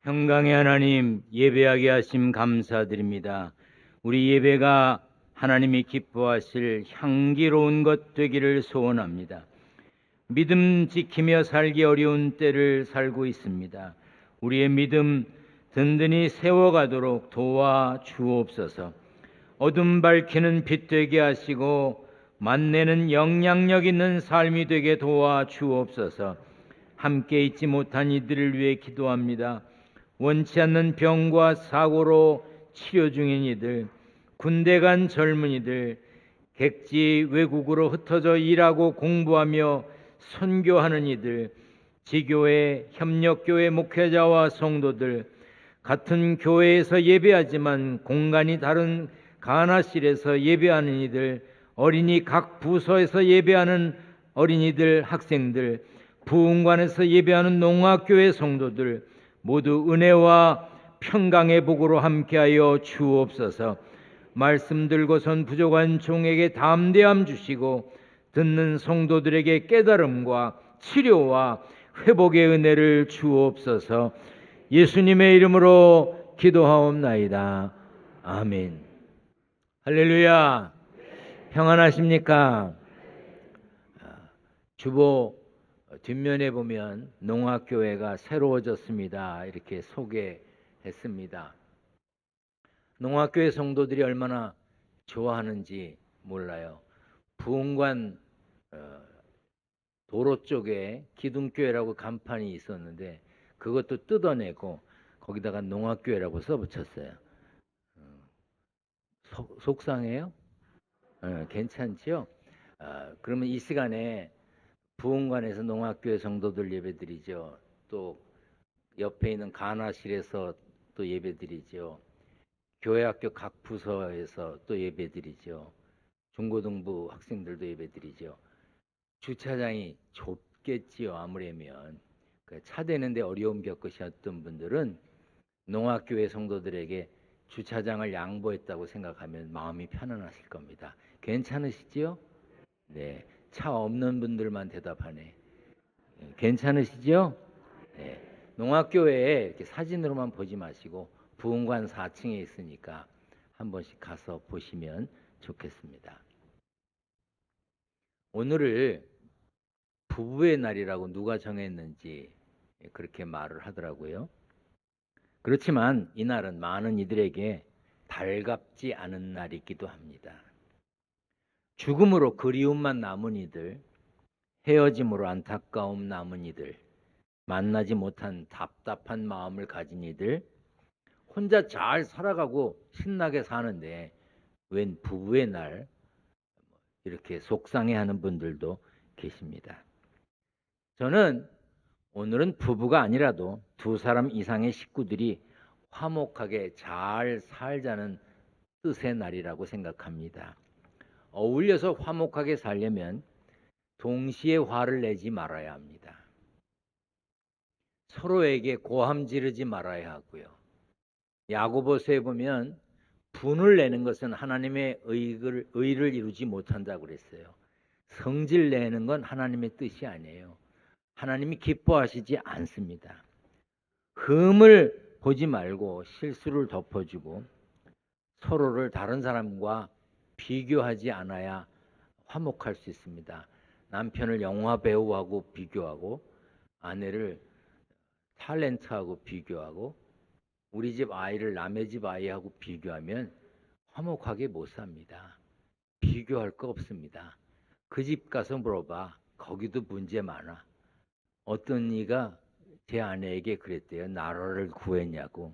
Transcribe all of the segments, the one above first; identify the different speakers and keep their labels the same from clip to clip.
Speaker 1: 평강의 하나님, 예배하게 하심 감사드립니다. 우리 예배가 하나님이 기뻐하실 향기로운 것 되기를 소원합니다. 믿음 지키며 살기 어려운 때를 살고 있습니다. 우리의 믿음 든든히 세워가도록 도와 주옵소서. 어둠 밝히는 빛 되게 하시고 만내는 영향력 있는 삶이 되게 도와 주옵소서. 함께 있지 못한 이들을 위해 기도합니다. 원치 않는 병과 사고로 치료 중인 이들, 군대 간 젊은이들, 객지 외국으로 흩어져 일하고 공부하며 선교하는 이들, 지교회, 협력교회 목회자와 성도들, 같은 교회에서 예배하지만 공간이 다른 가나실에서 예배하는 이들, 어린이 각 부서에서 예배하는 어린이들, 학생들, 부흥관에서 예배하는 농학교회 성도들, 모두 은혜와 평강의 복으로 함께하여 주옵소서. 말씀 들고선 부족한 종에게 담대함 주시고 듣는 성도들에게 깨달음과 치료와 회복의 은혜를 주옵소서. 예수님의 이름으로 기도하옵나이다. 아멘. 할렐루야. 평안하십니까? 주보 뒷면에 보면 농학교회가 새로워졌습니다. 이렇게 소개했습니다. 농학교회 성도들이 얼마나 좋아하는지 몰라요. 부흥관 도로 쪽에 기둥교회라고 간판이 있었는데 그것도 뜯어내고 거기다가 농학교회라고 써붙였어요. 속상해요? 괜찮죠? 그러면 이 시간에 부흥관에서 농학교회 성도들 예배드리죠. 또 옆에 있는 가나실에서 또 예배드리죠. 교회학교 각 부서에서 또 예배드리죠. 중고등부 학생들도 예배드리죠. 주차장이 좁겠지요. 아무래면 차 대는데 어려움 겪으셨던 분들은 농학교회 성도들에게 주차장을 양보했다고 생각하면 마음이 편안하실 겁니다. 괜찮으시지요? 네. 차 없는 분들만 대답하네. 괜찮으시죠? 네. 농학교회에 이렇게 사진으로만 보지 마시고 부흥관 4층에 있으니까 한 번씩 가서 보시면 좋겠습니다. 오늘을 부부의 날이라고 누가 정했는지 그렇게 말을 하더라고요. 그렇지만 이날은 많은 이들에게 달갑지 않은 날이기도 합니다. 죽음으로 그리움만 남은 이들, 헤어짐으로 안타까움 남은 이들, 만나지 못한 답답한 마음을 가진 이들, 혼자 잘 살아가고 신나게 사는데 웬 부부의 날 이렇게 속상해하는 분들도 계십니다. 저는 오늘은 부부가 아니라도 두 사람 이상의 식구들이 화목하게 잘 살자는 뜻의 날이라고 생각합니다. 어울려서 화목하게 살려면 동시에 화를 내지 말아야 합니다. 서로에게 고함 지르지 말아야 하고요. 야고보서에 보면 분을 내는 것은 하나님의 의를 이루지 못한다고 그랬어요. 성질 내는 건 하나님의 뜻이 아니에요. 하나님이 기뻐하시지 않습니다. 흠을 보지 말고 실수를 덮어주고 서로를 다른 사람과 비교하지 않아야 화목할 수 있습니다. 남편을 영화 배우하고 비교하고 아내를 탤런트하고 비교하고 우리 집 아이를 남의 집 아이하고 비교하면 화목하게 못 삽니다. 비교할 거 없습니다. 그 집 가서 물어봐. 거기도 문제 많아. 어떤 이가 제 아내에게 그랬대요. 나라를 구했냐고.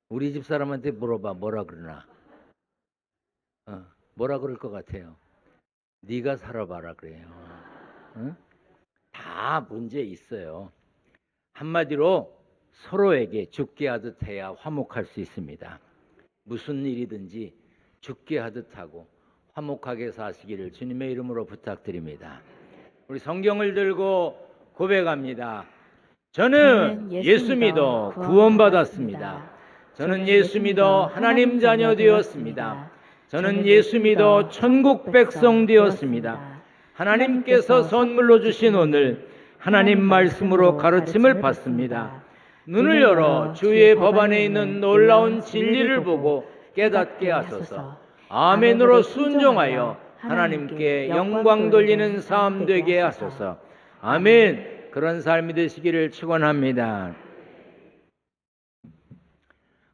Speaker 1: 우리 집 사람한테 물어봐. 뭐라 그러나? 뭐라 그럴 것 같아요? 네가 살아봐라 그래요. 다 문제 있어요. 한마디로 서로에게 죽게 하듯 해야 화목할 수 있습니다. 무슨 일이든지 죽게 하듯 하고 화목하게 사시기를 주님의 이름으로 부탁드립니다. 우리 성경을 들고 고백합니다. 저는 예수 믿어 구원받았습니다. 저는 예수 믿어 하나님 자녀 되었습니다. 저는 예수 믿어 천국 백성 되었습니다. 하나님께서 선물로 주신 오늘 하나님 말씀으로 가르침을 받습니다. 눈을 열어 주의 법 안에 있는 놀라운 진리를 보고 깨닫게 하소서. 아멘으로 순종하여 하나님께 영광 돌리는 삶 되게 하소서. 아멘. 그런 삶이 되시기를 축원합니다.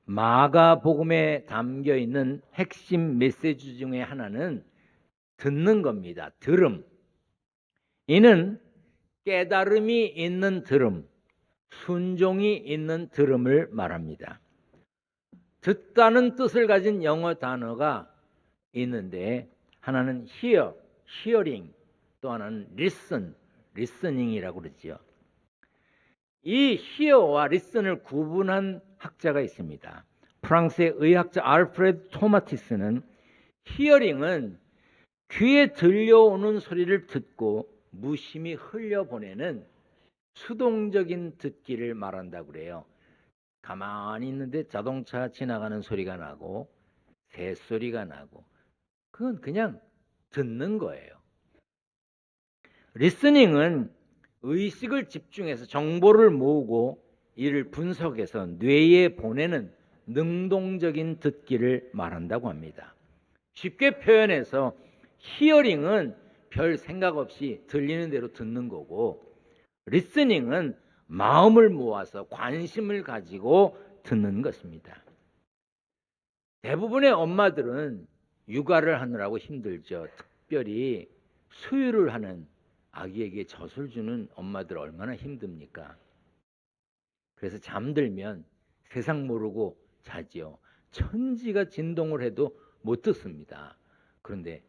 Speaker 1: 마가복음에 담겨 있는 핵심 메시지 중에 하나는 듣는 겁니다. 들음. 이는 깨달음이 있는 들음, 순종이 있는 들음을 말합니다. 듣다는 뜻을 가진 영어 단어가 있는데 하나는 hear, hearing, 또 하나는 listen, listening이라고 그러죠. 이 hear와 listen을 구분한 학자가 있습니다. 프랑스의 의학자 알프레드 토마티스는 hearing은 귀에 들려오는 소리를 듣고 무심히 흘려보내는 수동적인 듣기를 말한다고 그래요. 가만히 있는데 자동차 지나가는 소리가 나고 새소리가 나고 그건 그냥 듣는 거예요. 리스닝은 의식을 집중해서 정보를 모으고 이를 분석해서 뇌에 보내는 능동적인 듣기를 말한다고 합니다. 쉽게 표현해서 히어링은 별 생각 없이 들리는 대로 듣는 거고 리스닝은 마음을 모아서 관심을 가지고 듣는 것입니다. 대부분의 엄마들은 육아를 하느라고 힘들죠. 특별히 수유를 하는 아기에게 젖을 주는 엄마들 얼마나 힘듭니까? 그래서 잠들면 세상 모르고 자지요. 천지가 진동을 해도 못 듣습니다. 그런데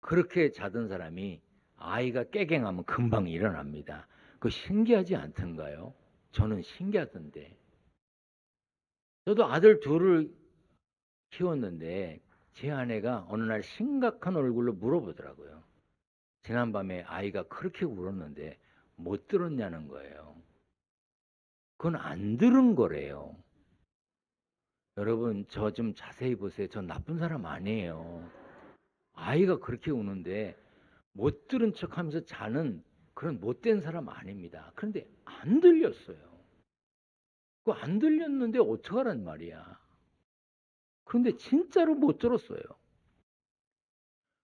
Speaker 1: 그렇게 자던 사람이 아이가 깨갱하면 금방 일어납니다. 그거 신기하지 않던가요? 저는 신기하던데. 저도 아들 둘을 키웠는데 제 아내가 어느 날 심각한 얼굴로 물어보더라고요. 지난밤에 아이가 그렇게 울었는데 못 들었냐는 거예요. 그건 안 들은 거래요. 여러분 저 좀 자세히 보세요. 저 나쁜 사람 아니에요. 아이가 그렇게 우는데 못 들은 척하면서 자는 그런 못된 사람 아닙니다. 그런데 안 들렸어요. 그거 안 들렸는데 어떡하란 말이야. 그런데 진짜로 못 들었어요.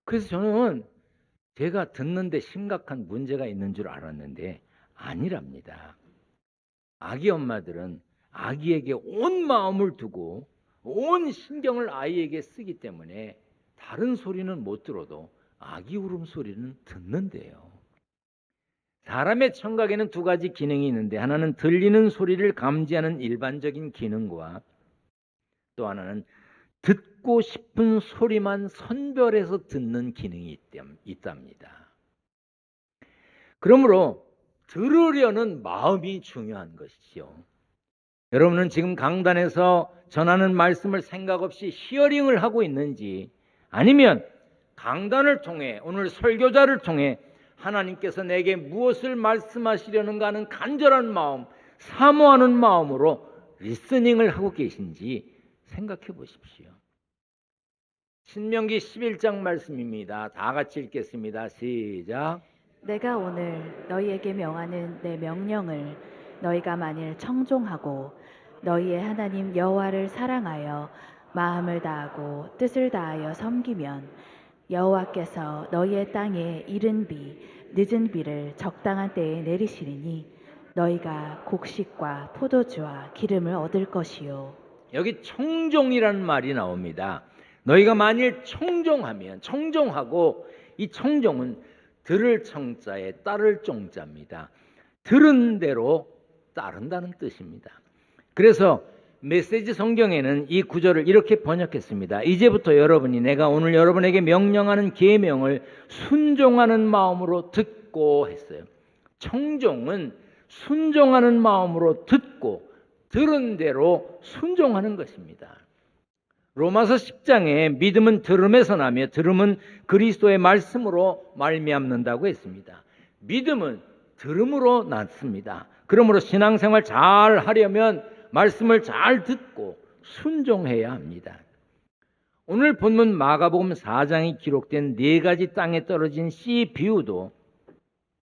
Speaker 1: 그래서 저는 제가 듣는데 심각한 문제가 있는 줄 알았는데 아니랍니다. 아기 엄마들은 아기에게 온 마음을 두고 온 신경을 아이에게 쓰기 때문에 다른 소리는 못 들어도 아기 울음소리는 듣는데요. 사람의 청각에는 두 가지 기능이 있는데 하나는 들리는 소리를 감지하는 일반적인 기능과 또 하나는 듣고 싶은 소리만 선별해서 듣는 기능이 있답니다. 그러므로 들으려는 마음이 중요한 것이죠. 여러분은 지금 강단에서 전하는 말씀을 생각 없이 히어링을 하고 있는지 아니면 강단을 통해 오늘 설교자를 통해 하나님께서 내게 무엇을 말씀하시려는가 하는 간절한 마음, 사모하는 마음으로 리스닝을 하고 계신지 생각해 보십시오. 신명기 11장 말씀입니다. 다 같이 읽겠습니다. 시작.
Speaker 2: 내가 오늘 너희에게 명하는 내 명령을 너희가 만일 청종하고 너희의 하나님 여호와를 사랑하여 마음을 다하고 뜻을 다하여 섬기면 여호와께서 너희의 땅에 이른 비 늦은 비를 적당한 때에 내리시리니 너희가 곡식과 포도주와 기름을 얻을 것이요.
Speaker 1: 여기 청종이라는 말이 나옵니다. 너희가 만일 청종하면 청종하고 이 청종은 들을 청자에 따를 종자입니다. 들은 대로 따른다는 뜻입니다. 그래서 메시지 성경에는 이 구절을 이렇게 번역했습니다. 이제부터 여러분이 내가 오늘 여러분에게 명령하는 계명을 순종하는 마음으로 듣고 했어요. 청종은 순종하는 마음으로 듣고 들은 대로 순종하는 것입니다. 로마서 10장에 믿음은 들음에서 나며 들음은 그리스도의 말씀으로 말미암는다고 했습니다. 믿음은 들음으로 낳습니다. 그러므로 신앙생활 잘 하려면 말씀을 잘 듣고 순종해야 합니다. 오늘 본문 마가복음 4장에 기록된 네 가지 땅에 떨어진 씨 비유도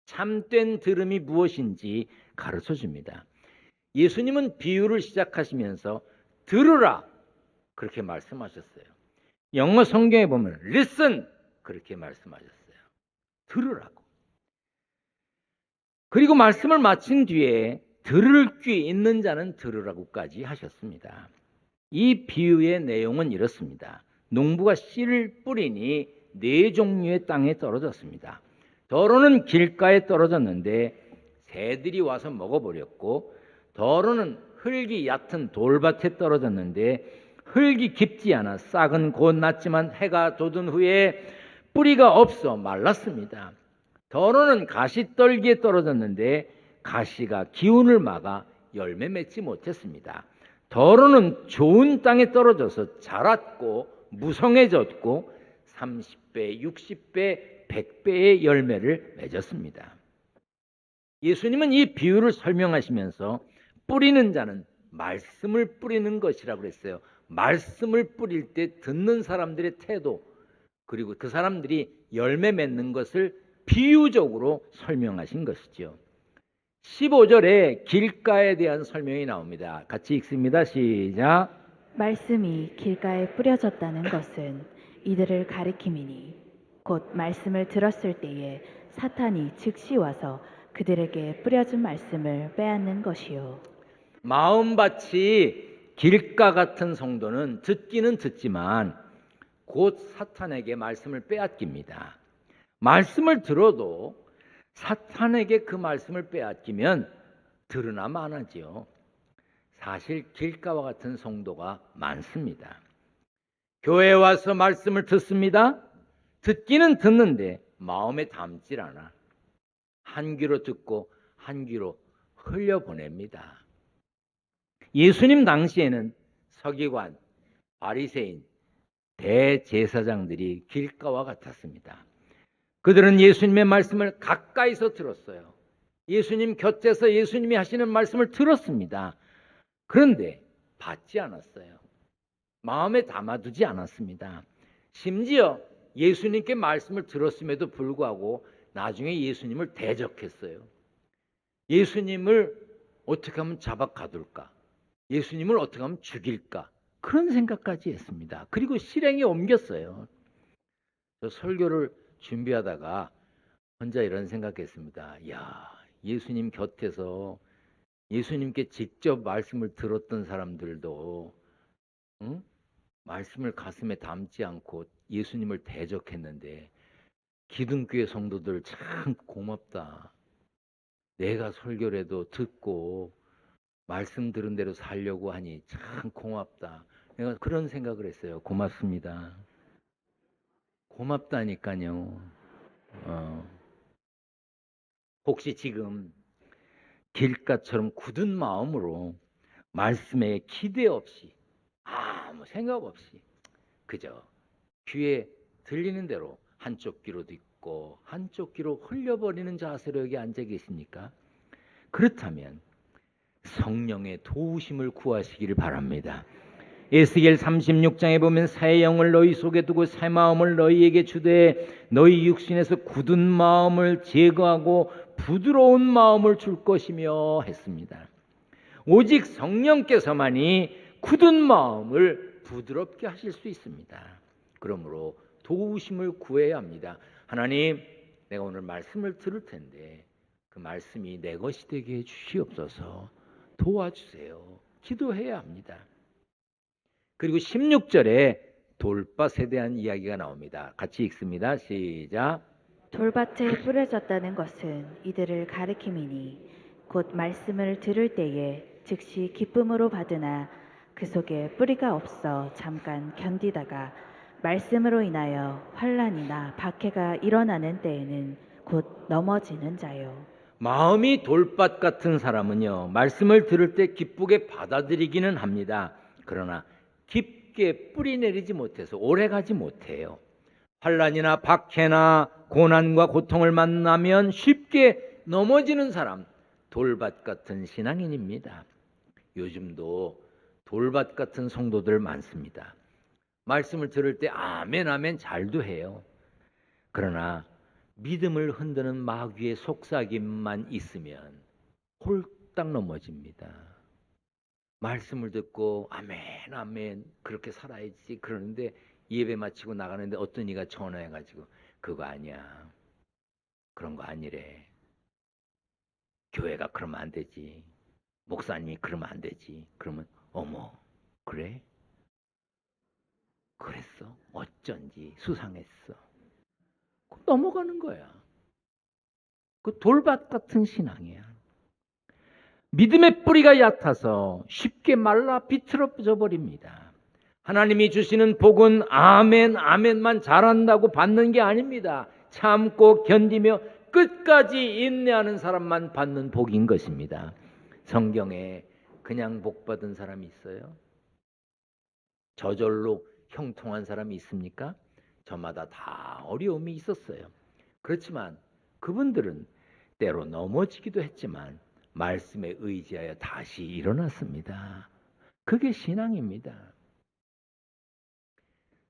Speaker 1: 참된 들음이 무엇인지 가르쳐 줍니다. 예수님은 비유를 시작하시면서 들으라 그렇게 말씀하셨어요. 영어 성경에 보면 listen 그렇게 말씀하셨어요. 들으라고. 그리고 말씀을 마친 뒤에 들을 귀 있는 자는 들으라고까지 하셨습니다. 이 비유의 내용은 이렇습니다. 농부가 씨를 뿌리니 네 종류의 땅에 떨어졌습니다. 더러는 길가에 떨어졌는데 새들이 와서 먹어버렸고, 더러는 흙이 얕은 돌밭에 떨어졌는데 흙이 깊지 않아 싹은 곧 났지만 해가 돋은 후에 뿌리가 없어 말랐습니다. 더러는 가시떨기에 떨어졌는데 가시가 기운을 막아 열매 맺지 못했습니다. 더러는 좋은 땅에 떨어져서 자랐고 무성해졌고 30배, 60배, 100배의 열매를 맺었습니다. 예수님은 이 비유를 설명하시면서 뿌리는 자는 말씀을 뿌리는 것이라고 그랬어요. 말씀을 뿌릴 때 듣는 사람들의 태도, 그리고 그 사람들이 열매 맺는 것을 비유적으로 설명하신 것이죠. 15절에 길가에 대한 설명이 나옵니다. 같이 읽습니다. 시작.
Speaker 2: 말씀이 길가에 뿌려졌다는 것은 이들을 가리킴이니 곧 말씀을 들었을 때에 사탄이 즉시 와서 그들에게 뿌려진 말씀을 빼앗는 것이요.
Speaker 1: 마음밭이 길가 같은 성도는 듣기는 듣지만 곧 사탄에게 말씀을 빼앗깁니다. 말씀을 들어도 사탄에게 그 말씀을 빼앗기면 들으나 마나지요. 사실 길가와 같은 성도가 많습니다. 교회에 와서 말씀을 듣습니다. 듣기는 듣는데 마음에 담질 않아. 한 귀로 듣고 한 귀로 흘려보냅니다. 예수님 당시에는 서기관, 바리새인, 대제사장들이 길가와 같았습니다. 그들은 예수님의 말씀을 가까이서 들었어요. 예수님 곁에서 예수님이 하시는 말씀을 들었습니다. 그런데 받지 않았어요. 마음에 담아두지 않았습니다. 심지어 예수님께 말씀을 들었음에도 불구하고 나중에 예수님을 대적했어요. 예수님을 어떻게 하면 잡아 가둘까? 예수님을 어떻게 하면 죽일까? 그런 생각까지 했습니다. 그리고 실행에 옮겼어요. 저 설교를 준비하다가 혼자 이런 생각했습니다. 야, 예수님 곁에서 예수님께 직접 말씀을 들었던 사람들도 말씀을 가슴에 담지 않고 예수님을 대적했는데 기둥교회 성도들 참 고맙다. 내가 설교를 해도 듣고 말씀 들은 대로 살려고 하니 참 고맙다. 내가 그런 생각을 했어요. 고맙습니다. 고맙다니까요. 혹시 지금 길가처럼 굳은 마음으로 말씀에 기대 없이 아무 생각 없이 그저 귀에 들리는 대로 한쪽 귀로 듣고 한쪽 귀로 흘려버리는 자세로 여기 앉아 계십니까? 그렇다면 성령의 도우심을 구하시기를 바랍니다. 에스겔 36장에 보면 새 영을 너희 속에 두고 새 마음을 너희에게 주되 너희 육신에서 굳은 마음을 제거하고 부드러운 마음을 줄 것이며 했습니다. 오직 성령께서만이 굳은 마음을 부드럽게 하실 수 있습니다. 그러므로 도우심을 구해야 합니다. 하나님, 내가 오늘 말씀을 들을 텐데 그 말씀이 내 것이 되게 해 주시옵소서. 도와주세요. 기도해야 합니다. 그리고 16절에 돌밭에 대한 이야기가 나옵니다. 같이 읽습니다. 시작.
Speaker 2: 돌밭에 뿌려졌다는 것은 이들을 가리킴이니 곧 말씀을 들을 때에 즉시 기쁨으로 받으나 그 속에 뿌리가 없어 잠깐 견디다가 말씀으로 인하여 환난이나 박해가 일어나는 때에는 곧 넘어지는 자요.
Speaker 1: 마음이 돌밭 같은 사람은요, 말씀을 들을 때 기쁘게 받아들이기는 합니다. 그러나 깊게 뿌리 내리지 못해서 오래가지 못해요. 환난이나 박해나 고난과 고통을 만나면 쉽게 넘어지는 사람, 돌밭 같은 신앙인입니다. 요즘도 돌밭 같은 성도들 많습니다. 말씀을 들을 때 아멘 아멘 잘도 해요. 그러나 믿음을 흔드는 마귀의 속삭임만 있으면 홀딱 넘어집니다. 말씀을 듣고 아멘 아멘 그렇게 살아야지 그러는데 예배 마치고 나가는데 어떤 이가 전화해가지고 그거 아니야. 그런 거 아니래. 교회가 그러면 안 되지. 목사님이 그러면 안 되지. 그러면 어머 그래? 그랬어. 어쩐지 수상했어. 넘어가는 거야. 그 돌밭 같은 신앙이야. 믿음의 뿌리가 얕아서 쉽게 말라 비틀어져 버립니다. 하나님이 주시는 복은 아멘 아멘만 잘한다고 받는 게 아닙니다. 참고 견디며 끝까지 인내하는 사람만 받는 복인 것입니다. 성경에 그냥 복 받은 사람이 있어요? 저절로 형통한 사람이 있습니까? 저마다 다 어려움이 있었어요. 그렇지만 그분들은 때로 넘어지기도 했지만 말씀에 의지하여 다시 일어났습니다. 그게 신앙입니다.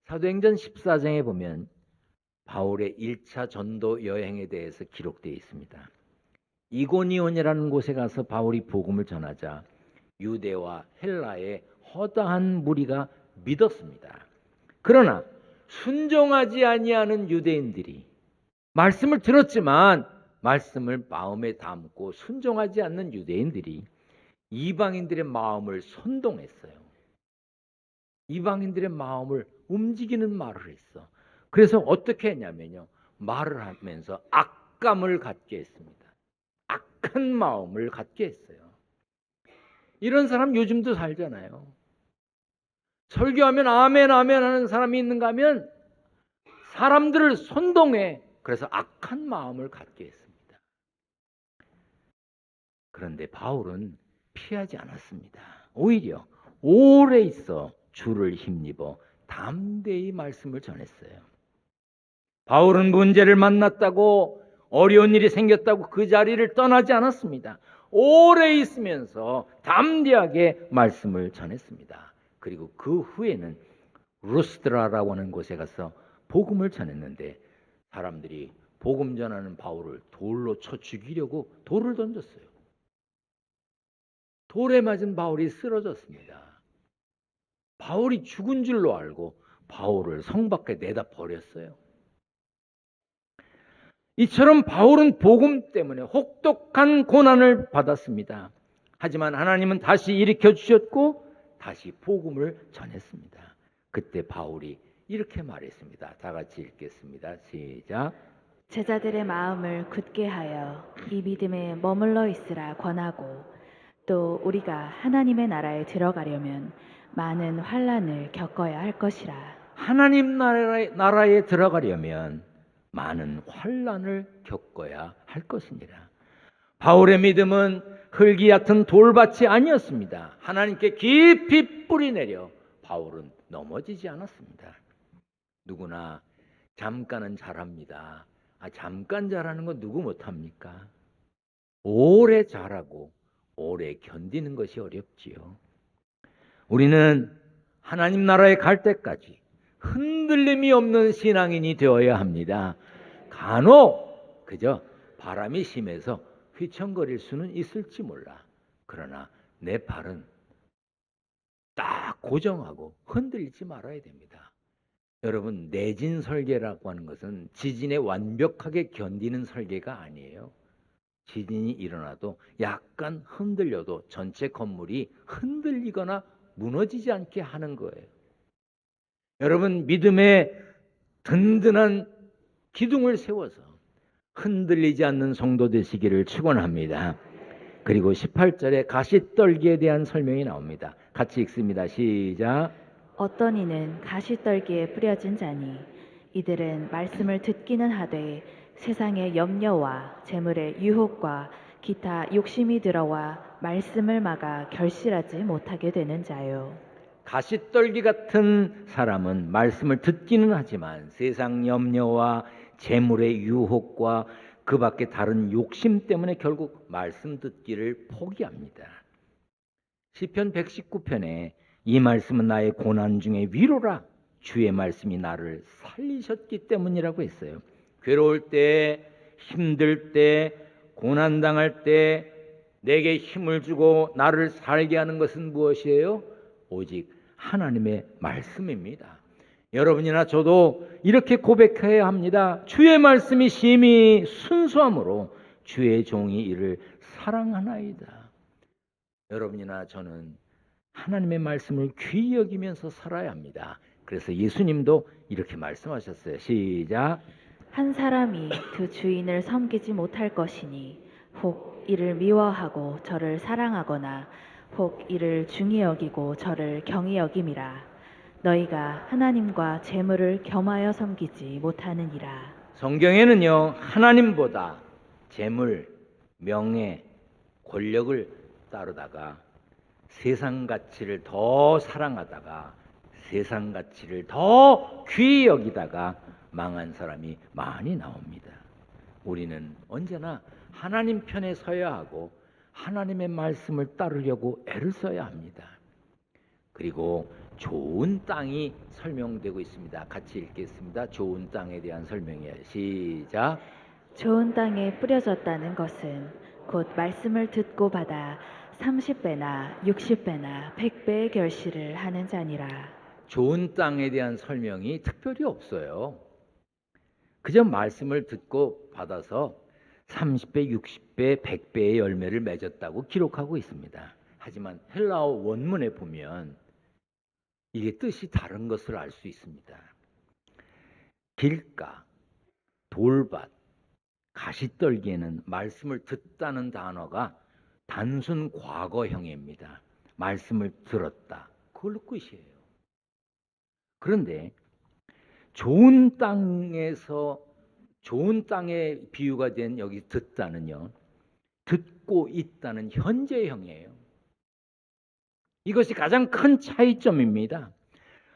Speaker 1: 사도행전 14장에 보면 바울의 1차 전도 여행에 대해서 기록되어 있습니다. 이고니온이라는 곳에 가서 바울이 복음을 전하자 유대와 헬라의 허다한 무리가 믿었습니다. 그러나 순종하지 아니하는 유대인들이 말씀을 들었지만 말씀을 마음에 담고 순종하지 않는 유대인들이 이방인들의 마음을 선동했어요. 이방인들의 마음을 움직이는 말을 했어. 그래서 어떻게 했냐면요. 말을 하면서 악감을 갖게 했습니다. 악한 마음을 갖게 했어요. 이런 사람 요즘도 살잖아요. 설교하면 아멘 아멘 하는 사람이 있는가 하면 사람들을 선동해. 그래서 악한 마음을 갖게 했습니다. 그런데 바울은 피하지 않았습니다. 오히려 오래 있어 주를 힘입어 담대히 말씀을 전했어요. 바울은 문제를 만났다고 어려운 일이 생겼다고 그 자리를 떠나지 않았습니다. 오래 있으면서 담대하게 말씀을 전했습니다. 그리고 그 후에는 루스드라라고 하는 곳에 가서 복음을 전했는데 사람들이 복음 전하는 바울을 돌로 쳐 죽이려고 돌을 던졌어요. 돌에 맞은 바울이 쓰러졌습니다. 바울이 죽은 줄로 알고 바울을 성 밖에 내다 버렸어요. 이처럼 바울은 복음 때문에 혹독한 고난을 받았습니다. 하지만 하나님은 다시 일으켜 주셨고 다시 복음을 전했습니다. 그때 바울이 이렇게 말했습니다. 다 같이 읽겠습니다. 시작.
Speaker 2: 제자들의 마음을 굳게 하여 이 믿음에 머물러 있으라 권하고 또 우리가 하나님의 나라에 들어가려면 많은 환난을 겪어야 할 것이라.
Speaker 1: 하나님 나라에 들어가려면 많은 환난을 겪어야 할 것입니다. 바울의 믿음은 흙이 얕은 돌밭이 아니었습니다. 하나님께 깊이 뿌리내려 바울은 넘어지지 않았습니다. 누구나 잠깐은 잘합니다. 잠깐 잘하는 건 누구 못합니까? 오래 잘하고 오래 견디는 것이 어렵지요. 우리는 하나님 나라에 갈 때까지 흔들림이 없는 신앙인이 되어야 합니다. 간혹 그저 바람이 심해서 휘청거릴 수는 있을지 몰라. 그러나 내 발은 딱 고정하고 흔들리지 말아야 됩니다. 여러분, 내진 설계라고 하는 것은 지진에 완벽하게 견디는 설계가 아니에요. 지진이 일어나도 약간 흔들려도 전체 건물이 흔들리거나 무너지지 않게 하는 거예요. 여러분, 믿음의 든든한 기둥을 세워서 흔들리지 않는 성도 되시기를 축원합니다. 그리고 18절에 가시떨기에 대한 설명이 나옵니다. 같이 읽습니다. 시작.
Speaker 2: 어떤 이는 가시떨기에 뿌려진 자니 이들은 말씀을 듣기는 하되 세상의 염려와 재물의 유혹과 기타 욕심이 들어와 말씀을 막아 결실하지 못하게 되는 자요.
Speaker 1: 가시떨기 같은 사람은 말씀을 듣기는 하지만 세상 염려와 재물의 유혹과 그 밖에 다른 욕심 때문에 결국 말씀 듣기를 포기합니다. 시편 119편에 이 말씀은 나의 고난 중에 위로라. 주의 말씀이 나를 살리셨기 때문이라고 했어요. 괴로울 때, 힘들 때, 고난당할 때 내게 힘을 주고 나를 살게 하는 것은 무엇이에요? 오직 하나님의 말씀입니다. 여러분이나 저도 이렇게 고백해야 합니다. 주의 말씀이 심히 순수함으로 주의 종이 이를 사랑하나이다. 여러분이나 저는 하나님의 말씀을 귀히 여기면서 살아야 합니다. 그래서 예수님도 이렇게 말씀하셨어요. 시작.
Speaker 2: 한 사람이 두 주인을 섬기지 못할 것이니 혹 이를 미워하고 저를 사랑하거나 혹 이를 중히 여기고 저를 경히 여김이라. 너희가 하나님과 재물을 겸하여 섬기지 못하느니라.
Speaker 1: 성경에는요, 하나님보다 재물, 명예, 권력을 따르다가 세상 가치를 더 사랑하다가 세상 가치를 더 귀히 여기다가 망한 사람이 많이 나옵니다. 우리는 언제나 하나님 편에 서야 하고 하나님의 말씀을 따르려고 애를 써야 합니다. 그리고 좋은 땅이 설명되고 있습니다. 같이 읽겠습니다. 좋은 땅에 대한 설명이에요. 시작.
Speaker 2: 좋은 땅에 뿌려졌다는 것은 곧 말씀을 듣고 받아 30배나 60배나 100배의 결실을 하는 자니라.
Speaker 1: 좋은 땅에 대한 설명이 특별히 없어요. 그저 말씀을 듣고 받아서 30배, 60배, 100배의 열매를 맺었다고 기록하고 있습니다. 하지만 헬라어 원문에 보면 이게 뜻이 다른 것을 알 수 있습니다. 길가, 돌밭, 가시떨기에는 말씀을 듣다는 단어가 단순 과거형입니다. 말씀을 들었다. 그걸로 끝이에요. 그런데 좋은 땅에서 좋은 땅에 비유가 된 여기 듣다는요, 듣고 있다는 현재형이에요. 이것이 가장 큰 차이점입니다.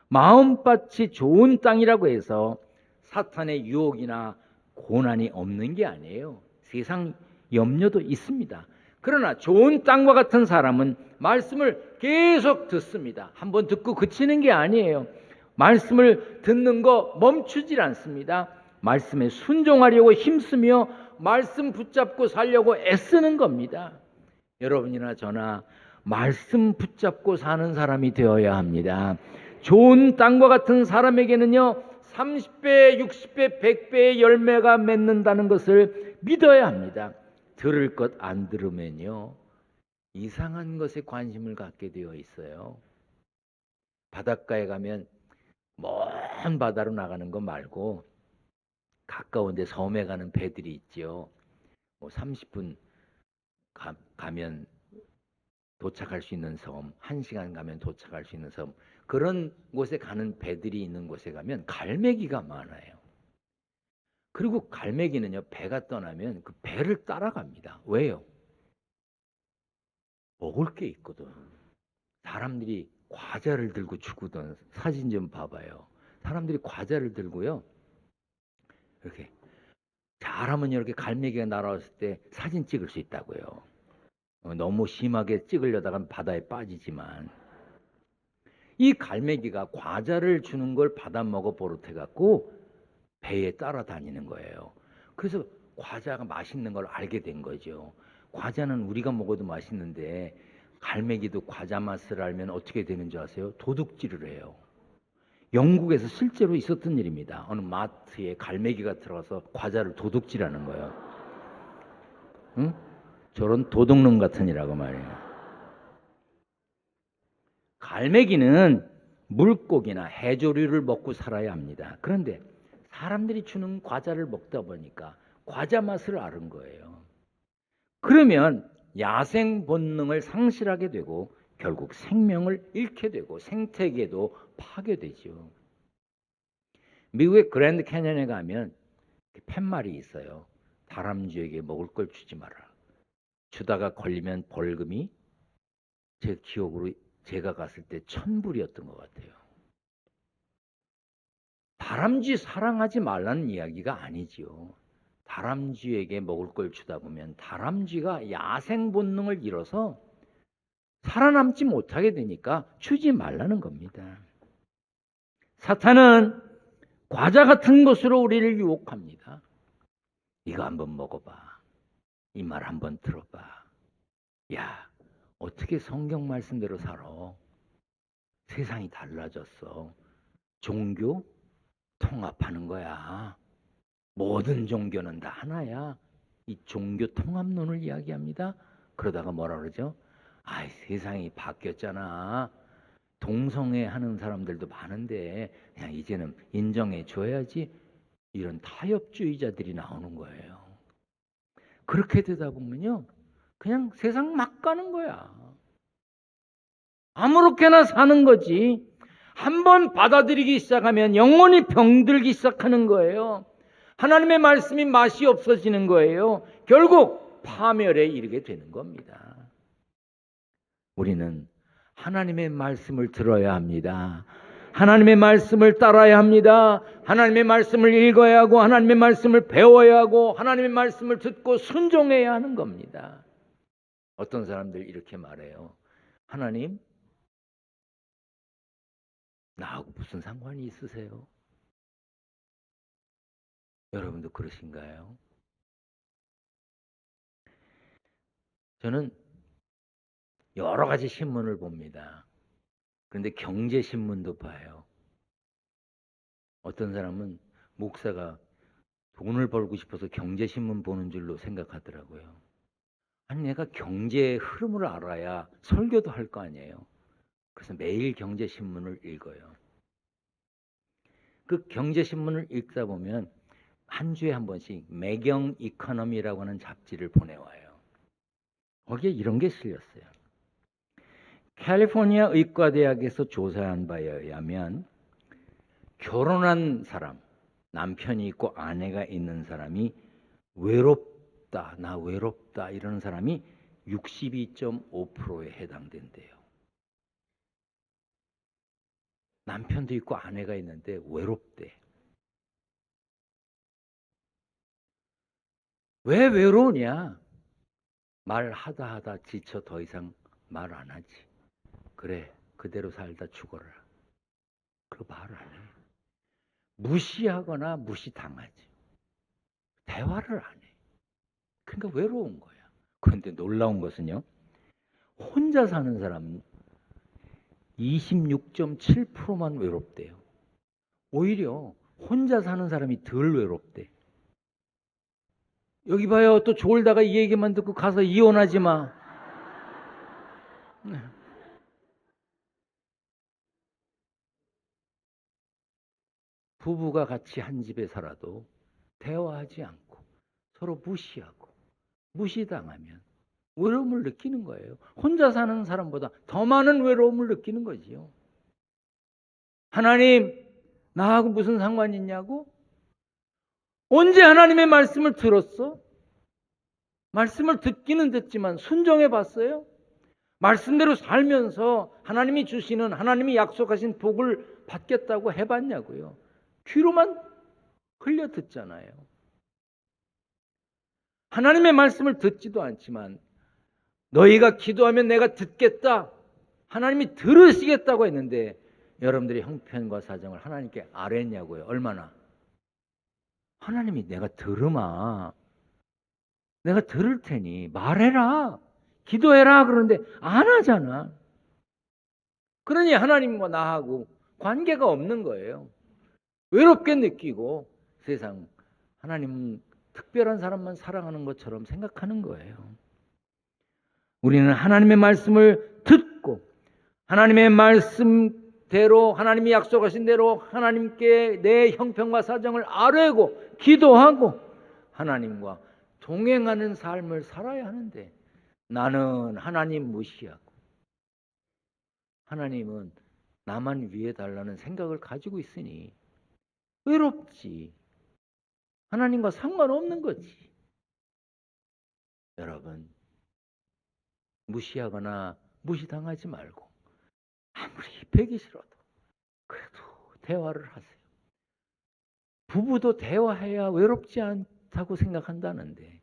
Speaker 1: 마음밭이 좋은 땅이라고 해서 사탄의 유혹이나 고난이 없는 게 아니에요. 세상 염려도 있습니다. 그러나 좋은 땅과 같은 사람은 말씀을 계속 듣습니다. 한번 듣고 그치는 게 아니에요. 말씀을 듣는 거 멈추질 않습니다. 말씀에 순종하려고 힘쓰며 말씀 붙잡고 살려고 애쓰는 겁니다. 여러분이나 저나 말씀 붙잡고 사는 사람이 되어야 합니다. 좋은 땅과 같은 사람에게는요, 30배, 60배, 100배의 열매가 맺는다는 것을 믿어야 합니다. 들을 것 안 들으면요, 이상한 것에 관심을 갖게 되어 있어요. 바닷가에 가면 먼 바다로 나가는 거 말고 가까운 데 섬에 가는 배들이 있죠. 30분 가면 도착할 수 있는 섬, 1시간 가면 도착할 수 있는 섬, 그런 곳에 가는 배들이 있는 곳에 가면 갈매기가 많아요. 그리고 갈매기는요, 배가 떠나면 그 배를 따라갑니다. 왜요? 먹을 게 있거든. 사람들이 과자를 들고 죽거든. 사진 좀 봐봐요. 사람들이 과자를 들고요, 이렇게 잘하면 이렇게 갈매기가 날아왔을 때 사진 찍을 수 있다고요. 너무 심하게 찍으려다가 바다에 빠지지만, 이 갈매기가 과자를 주는 걸 받아 먹어 버릇해 갖고 배에 따라다니는 거예요. 그래서 과자가 맛있는 걸 알게 된 거죠. 과자는 우리가 먹어도 맛있는데 갈매기도 과자 맛을 알면 어떻게 되는 줄 아세요? 도둑질을 해요. 영국에서 실제로 있었던 일입니다. 어느 마트에 갈매기가 들어가서 과자를 도둑질하는 거예요. 응? 저런 도둑놈 같은 이라고 말이에요. 갈매기는 물고기나 해조류를 먹고 살아야 합니다. 그런데 사람들이 주는 과자를 먹다 보니까 과자 맛을 아는 거예요. 그러면 야생 본능을 상실하게 되고 결국 생명을 잃게 되고 생태계도 파괴되죠. 미국의 그랜드 캐년에 가면 팻말이 있어요. 다람쥐에게 먹을 걸 주지 마라. 주다가 걸리면 벌금이, 제 기억으로 제가 갔을 때 1,000불이었던 것 같아요. 다람쥐 사랑하지 말라는 이야기가 아니지요. 다람쥐에게 먹을 걸 주다 보면 다람쥐가 야생 본능을 잃어서 살아남지 못하게 되니까 주지 말라는 겁니다. 사탄은 과자 같은 것으로 우리를 유혹합니다. 이거 한번 먹어봐. 이 말 한번 들어봐. 야, 어떻게 성경 말씀대로 살아? 세상이 달라졌어. 종교 통합하는 거야. 모든 종교는 다 하나야. 이 종교 통합론을 이야기합니다. 그러다가 뭐라 그러죠? 아이, 세상이 바뀌었잖아. 동성애 하는 사람들도 많은데 그냥 이제는 인정해 줘야지. 이런 타협주의자들이 나오는 거예요. 그렇게 되다 보면요, 그냥 세상 막 가는 거야. 아무렇게나 사는 거지. 한번 받아들이기 시작하면 영원히 병들기 시작하는 거예요. 하나님의 말씀이 맛이 없어지는 거예요. 결국 파멸에 이르게 되는 겁니다. 우리는 하나님의 말씀을 들어야 합니다. 하나님의 말씀을 따라야 합니다. 하나님의 말씀을 읽어야 하고 하나님의 말씀을 배워야 하고 하나님의 말씀을 듣고 순종해야 하는 겁니다. 어떤 사람들 이렇게 말해요. 하나님, 나하고 무슨 상관이 있으세요? 여러분도 그러신가요? 저는 여러 가지 신문을 봅니다. 그런데 경제신문도 봐요. 어떤 사람은 목사가 돈을 벌고 싶어서 경제신문 보는 줄로 생각하더라고요. 아니, 내가 경제의 흐름을 알아야 설교도 할 거 아니에요. 그래서 매일 경제신문을 읽어요. 그 경제신문을 읽다 보면 한 주에 한 번씩 매경 이코노미라고 하는 잡지를 보내와요. 거기에 이런 게 실렸어요. 캘리포니아 의과대학에서 조사한 바에 의하면 결혼한 사람, 남편이 있고 아내가 있는 사람이 외롭다, 나 외롭다 이러는 사람이 62.5%에 해당된대요. 남편도 있고 아내가 있는데 외롭대. 왜 외로우냐? 말하다 하다 지쳐 더 이상 말 안 하지. 그래, 그대로 살다 죽어라. 그 말 안 해. 무시하거나 무시당하지. 대화를 안 해. 그러니까 외로운 거야. 그런데 놀라운 것은요, 혼자 사는 사람은 26.7%만 외롭대요. 오히려 혼자 사는 사람이 덜 외롭대. 여기 봐요. 또 졸다가 이 얘기만 듣고 가서 이혼하지 마. 부부가 같이 한 집에 살아도 대화하지 않고 서로 무시하고 무시당하면 외로움을 느끼는 거예요. 혼자 사는 사람보다 더 많은 외로움을 느끼는 거지요. 하나님, 나하고 무슨 상관이 있냐고? 언제 하나님의 말씀을 들었어? 말씀을 듣기는 듣지만 순종해 봤어요? 말씀대로 살면서 하나님이 주시는, 하나님이 약속하신 복을 받겠다고 해봤냐고요. 귀로만 흘려 듣잖아요. 하나님의 말씀을 듣지도 않지만 너희가 기도하면 내가 듣겠다, 하나님이 들으시겠다고 했는데 여러분들이 형편과 사정을 하나님께 아뢰냐고요. 얼마나? 하나님이 내가 들으마, 내가 들을 테니 말해라, 기도해라 그러는데 안 하잖아. 그러니 하나님과 나하고 관계가 없는 거예요. 외롭게 느끼고 세상 하나님은 특별한 사람만 사랑하는 것처럼 생각하는 거예요. 우리는 하나님의 말씀을 듣고 하나님의 말씀대로, 하나님이 약속하신 대로 하나님께 내 형편과 사정을 아뢰고 기도하고 하나님과 동행하는 삶을 살아야 하는데 나는 하나님 무시하고 하나님은 나만 위해 달라는 생각을 가지고 있으니 외롭지. 하나님과 상관없는 거지. 여러분, 무시하거나 무시당하지 말고 아무리 배기 싫어도 그래도 대화를 하세요. 부부도 대화해야 외롭지 않다고 생각한다는데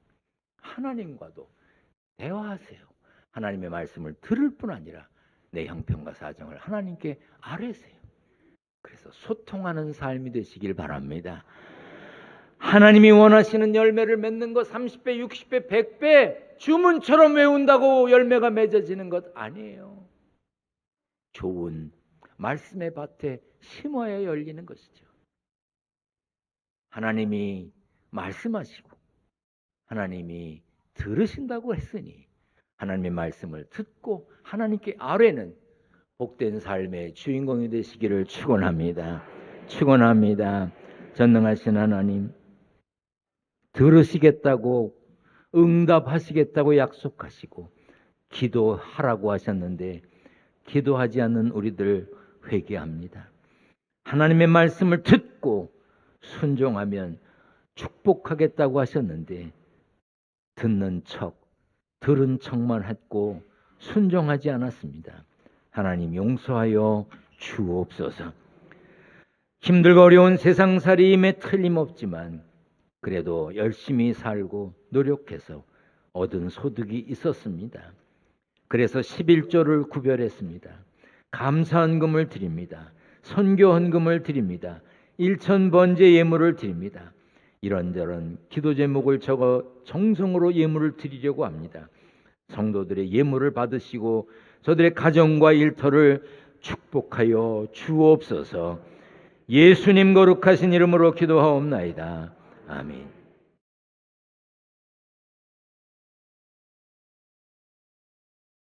Speaker 1: 하나님과도 대화하세요. 하나님의 말씀을 들을 뿐 아니라 내 형편과 사정을 하나님께 아뢰세요. 그래서 소통하는 삶이 되시길 바랍니다. 하나님이 원하시는 열매를 맺는 것 30배, 60배, 100배 주문처럼 외운다고 열매가 맺어지는 것 아니에요. 좋은 말씀의 밭에 심어야 열리는 것이죠. 하나님이 말씀하시고 하나님이 들으신다고 했으니 하나님의 말씀을 듣고 하나님께 아뢰는 복된 삶의 주인공이 되시기를 축원합니다. 축원합니다. 전능하신 하나님, 들으시겠다고 응답하시겠다고 약속하시고 기도하라고 하셨는데 기도하지 않는 우리들 회개합니다. 하나님의 말씀을 듣고 순종하면 축복하겠다고 하셨는데 듣는 척, 들은 척만 했고 순종하지 않았습니다. 하나님 용서하여 주옵소서. 힘들고 어려운 세상살이임에 틀림없지만 그래도 열심히 살고 노력해서 얻은 소득이 있었습니다. 그래서 11조를 구별했습니다. 감사헌금을 드립니다. 선교헌금을 드립니다. 1,000번제 예물을 드립니다. 이런저런 기도 제목을 적어 정성으로 예물을 드리려고 합니다. 성도들의 예물을 받으시고 저들의 가정과 일터를 축복하여 주옵소서. 예수님 거룩하신 이름으로 기도하옵나이다. 아멘.